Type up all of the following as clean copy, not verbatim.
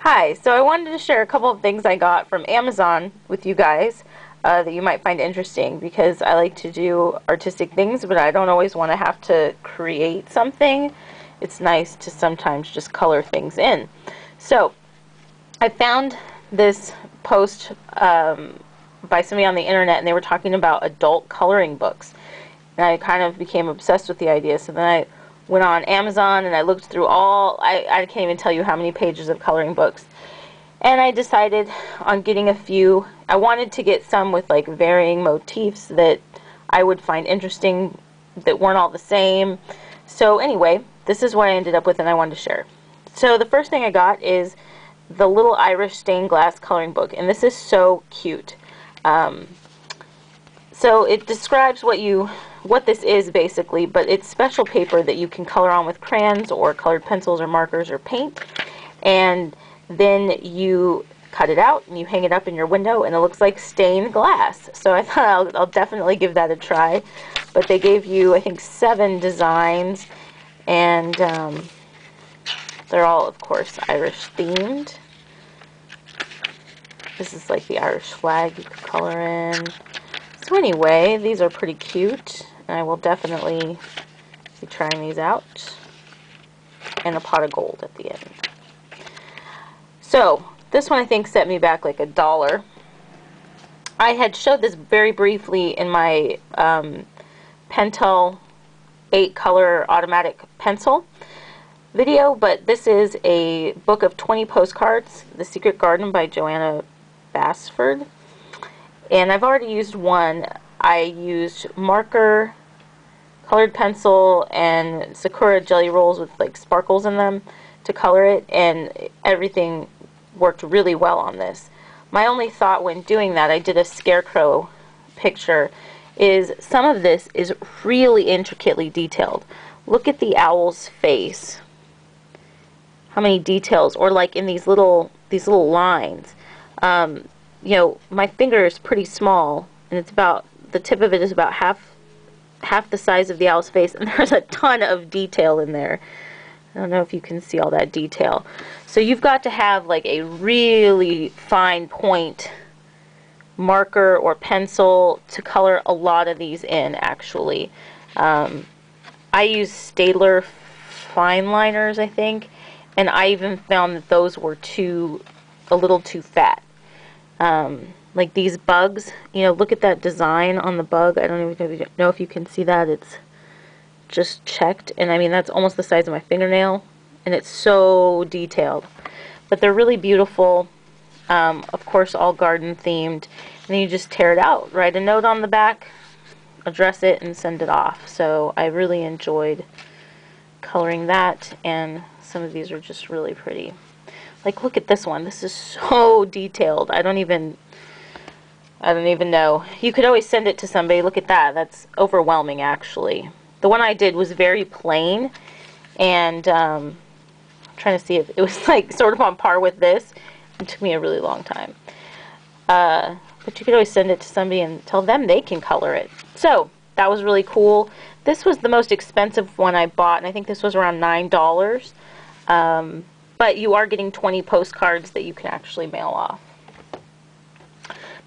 Hi, so I wanted to share a couple of things I got from Amazon with you guys that you might find interesting because I like to do artistic things, but I don't always want to have to create something. It's nice to sometimes just color things in. So I found this post by somebody on the internet, and they were talking about adult coloring books. And I kind of became obsessed with the idea, so then I went on Amazon and I looked through I can't even tell you how many pages of coloring books. And I decided on getting a few. I wanted to get some with like varying motifs that I would find interesting that weren't all the same. So anyway, this is what I ended up with and I wanted to share. So the first thing I got is the Little Irish Stained Glass Coloring Book, and this is so cute. So it describes what this is basically, but it's special paper that you can color on with crayons or colored pencils or markers or paint, and then you cut it out and you hang it up in your window and it looks like stained glass. So I thought I'll definitely give that a try. But they gave you, I think, 7 designs, and they're all, of course, Irish themed. This is like the Irish flag you could color in. So anyway, these are pretty cute, and I will definitely be trying these out. And a pot of gold at the end. So, this one I think set me back like $1. I had showed this very briefly in my Pentel 8-color automatic pencil video, but this is a book of 20 postcards, The Secret Garden by Joanna Basford. And I've already used one. I used marker, colored pencil, and Sakura jelly rolls with like sparkles in them to color it, and everything worked really well on this. My only thought when doing that, I did a scarecrow picture, is some of this is really intricately detailed. Look at the owl's face. How many details, or like in these little lines. You know, my finger is pretty small, and it's about, the tip of it is about half the size of the owl's face, and there's a ton of detail in there. I don't know if you can see all that detail. So you've got to have like a really fine point marker or pencil to color a lot of these in, actually. I use Staedtler fine liners, I think, and I even found that those were a little too fat. Like these bugs, you know, look at that design on the bug. I don't even know if you can see that. It's just checked, and I mean that's almost the size of my fingernail, and it's so detailed. But they're really beautiful. Of course, all garden themed. And then you just tear it out, write a note on the back, address it, and send it off. So I really enjoyed coloring that, and some of these are just really pretty. Like, look at this one. This is so detailed. I don't even know. You could always send it to somebody. Look at that. That's overwhelming, actually. The one I did was very plain, and I'm trying to see if it was like sort of on par with this. It took me a really long time. But you could always send it to somebody and tell them they can color it. So that was really cool. This was the most expensive one I bought, and I think this was around $9. But you are getting 20 postcards that you can actually mail off.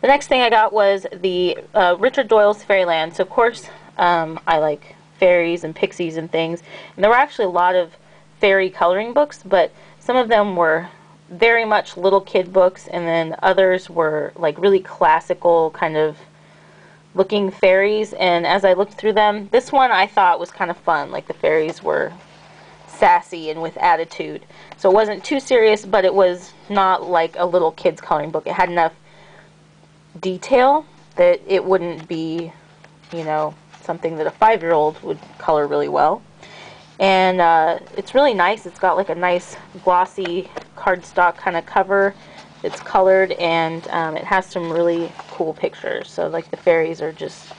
The next thing I got was the Richard Doyle's Fairyland. So of course I like fairies and pixies and things, and there were actually a lot of fairy coloring books, but some of them were very much little kid books, and then others were like really classical kind of looking fairies. And as I looked through them, this one I thought was kind of fun. Like the fairies were sassy and with attitude, so it wasn't too serious, but it was not like a little kid's coloring book. It had enough detail that it wouldn't be, you know, something that a 5-year-old would color really well. And it's really nice. It's got like a nice glossy cardstock kind of cover. It's colored, and it has some really cool pictures. So like the fairies are just,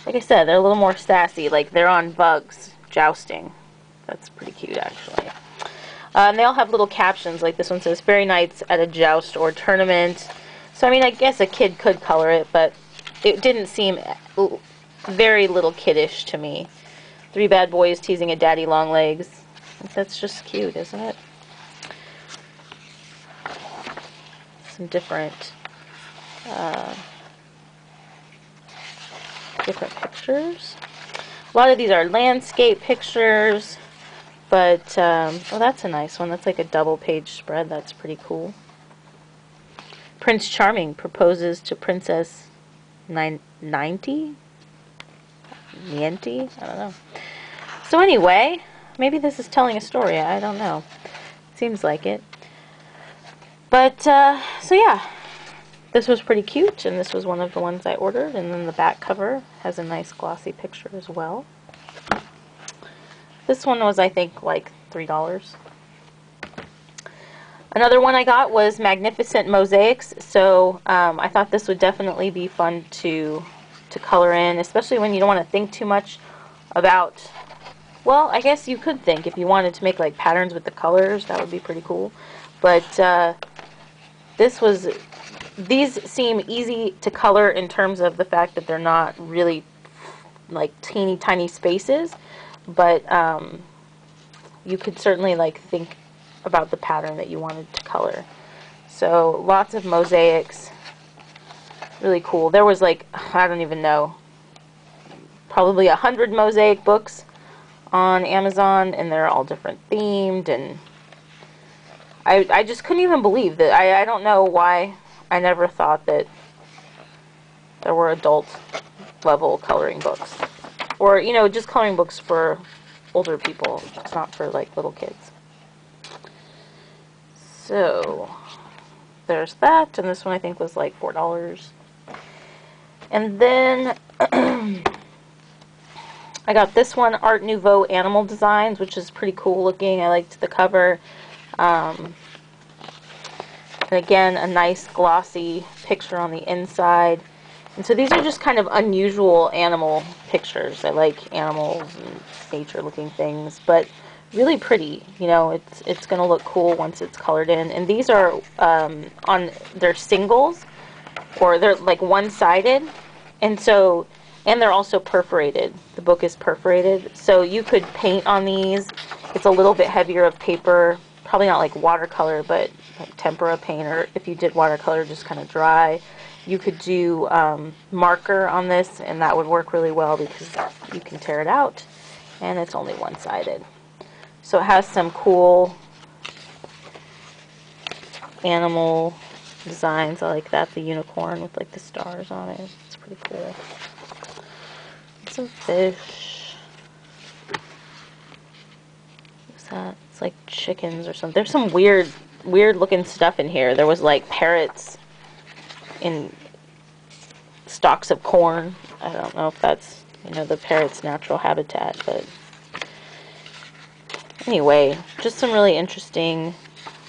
like I said, they're a little more sassy. Like they're on bugs jousting. That's pretty cute, actually. And they all have little captions. Like this one says, "Fairy Nights at a Joust or Tournament." So I mean, I guess a kid could color it, but it didn't seem very little kiddish to me. 3 bad boys teasing a daddy long legs. That's just cute, isn't it? some different different pictures. A lot of these are landscape pictures, but oh, that's a nice one. That's like a double page spread. That's pretty cool. Prince Charming proposes to Princess Niente? Niente? I don't know. So anyway, maybe this is telling a story. I don't know. Seems like it. But, so yeah. This was pretty cute, and this was one of the ones I ordered. And then the back cover has a nice glossy picture as well. This one was, I think, like $3. Another one I got was Magnificent Mosaics. So I thought this would definitely be fun to color in, especially when you don't want to think too much about, well, I guess you could think if you wanted to make like patterns with the colors, that would be pretty cool. But these seem easy to color in terms of the fact that they're not really like teeny tiny spaces, but you could certainly like think about the pattern that you wanted to color. So lots of mosaics, really cool. There was like, I don't even know, probably 100 mosaic books on Amazon, and they're all different themed, and I just couldn't even believe that. I don't know why I never thought that there were adult level coloring books, or you know, just coloring books for older people. It's not for like little kids. So there's that, and this one I think was like $4. And then I got this one, Art Nouveau Animal Designs, which is pretty cool looking. I liked the cover. And again, a nice glossy picture on the inside. And so these are just kind of unusual animal pictures. I like animals and nature looking things, but really pretty. You know, it's going to look cool once it's colored in. And these are they're singles, or they're like one-sided, and so, and they're also perforated. The book is perforated, so you could paint on these. It's a little bit heavier of paper, probably not like watercolor, but like tempera paint, or if you did watercolor, just kind of dry. You could do marker on this, and that would work really well because you can tear it out, and it's only one-sided. So it has some cool animal designs. I like that, the unicorn with like the stars on it. It's pretty cool. Some fish. What's that? It's like chickens or something. There's some weird looking stuff in here. There was like parrots in stalks of corn. I don't know if that's, you know, the parrot's natural habitat, but anyway, just some really interesting,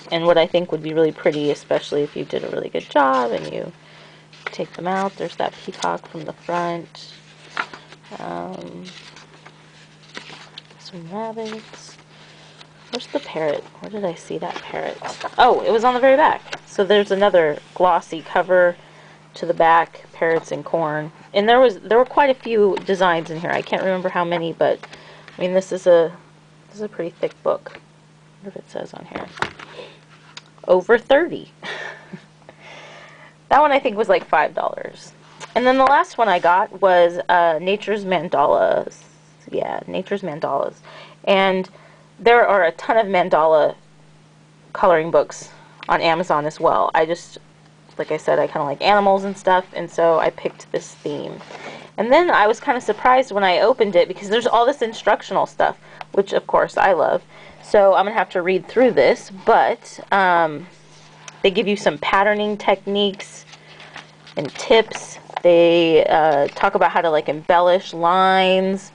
and what I think would be really pretty, especially if you did a really good job and you take them out. There's that peacock from the front. Some rabbits. Where's the parrot? Where did I see that parrot? Oh, it was on the very back. So there's another glossy cover to the back, parrots and corn. And there were quite a few designs in here. I can't remember how many, but I mean, this is a pretty thick book. I wonder if it says on here. Over 30. That one I think was like $5. And then the last one I got was Nature's Mandalas. Yeah, Nature's Mandalas. And there are a ton of mandala coloring books on Amazon as well. I just, like I said, I kind of like animals and stuff, and so I picked this theme. And then I was kind of surprised when I opened it because there's all this instructional stuff, which of course I love. So I'm going to have to read through this, but they give you some patterning techniques and tips. They talk about how to like embellish lines,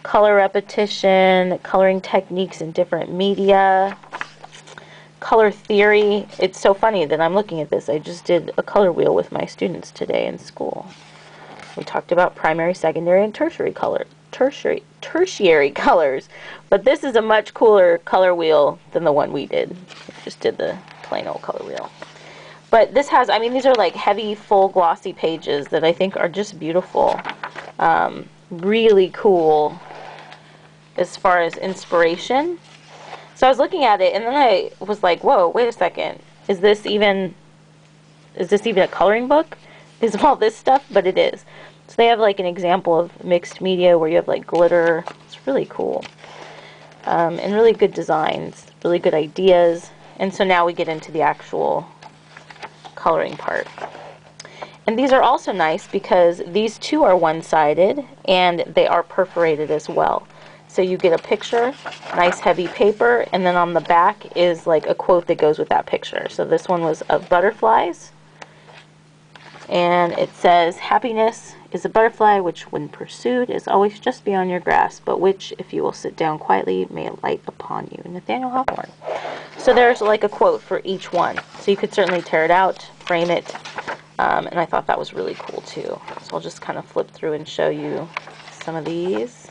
color repetition, coloring techniques in different media, color theory. It's so funny that I'm looking at this. I just did a color wheel with my students today in school. We talked about primary, secondary, and tertiary colors. But this is a much cooler color wheel than the one we did. We just did the plain old color wheel. But this has, I mean, these are like heavy, full, glossy pages that I think are just beautiful. Really cool as far as inspiration. So I was looking at it, and then I was like, whoa, wait a second. Is this even is this even a coloring book? Is all this stuff? But it is. So they have like an example of mixed media where you have like glitter. It's really cool. And really good designs, really good ideas. And so now we get into the actual coloring part. And these are also nice because these two are one-sided and they are perforated as well. So you get a picture, nice heavy paper, and then on the back is like a quote that goes with that picture. So this one was of butterflies. And it says, "Happiness is a butterfly which, when pursued, is always just beyond your grasp, but which, if you will sit down quietly, may alight upon you." Nathaniel Hawthorne. So there's like a quote for each one. So you could certainly tear it out, frame it, and I thought that was really cool too. So I'll just kind of flip through and show you some of these.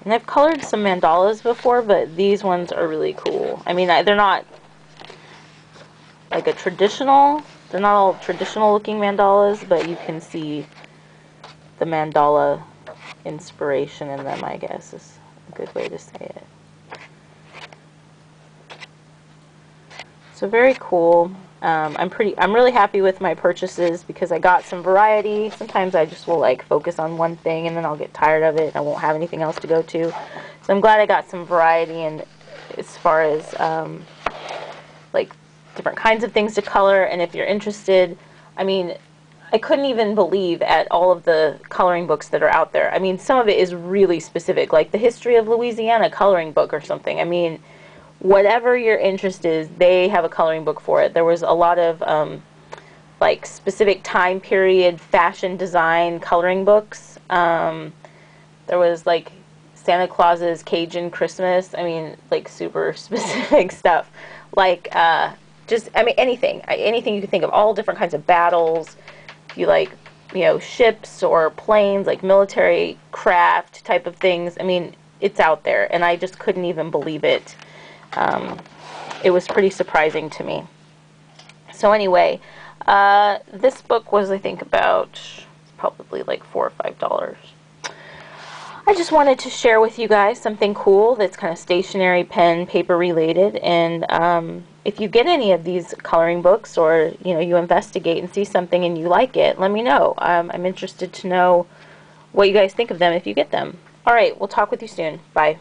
And I've colored some mandalas before, but these ones are really cool. I mean, they're not like a traditional, they're not all traditional looking mandalas, but you can see the mandala inspiration in them, I guess is a good way to say it. So very cool. I'm really happy with my purchases because I got some variety. Sometimes I just will like focus on one thing and then I'll get tired of it and I won't have anything else to go to. So I'm glad I got some variety, and as far as like different kinds of things to color. And if you're interested, I mean, I couldn't even believe at all of the coloring books that are out there. I mean, some of it is really specific, like the History of Louisiana coloring book or something. I mean, whatever your interest is, they have a coloring book for it. There was a lot of like specific time period fashion design coloring books. There was like Santa Claus's Cajun Christmas. I mean, like super specific stuff. Like just, I mean, anything you could think of, all different kinds of battles. If you like, you know, ships or planes, like military craft type of things. I mean, it's out there, and I just couldn't even believe it. It was pretty surprising to me. So anyway, this book was, I think, about probably like $4 or $5. I just wanted to share with you guys something cool that's kind of stationery, pen, paper related. And if you get any of these coloring books, or you investigate and see something and you like it, let me know. I'm interested to know what you guys think of them if you get them. All right, we'll talk with you soon. Bye.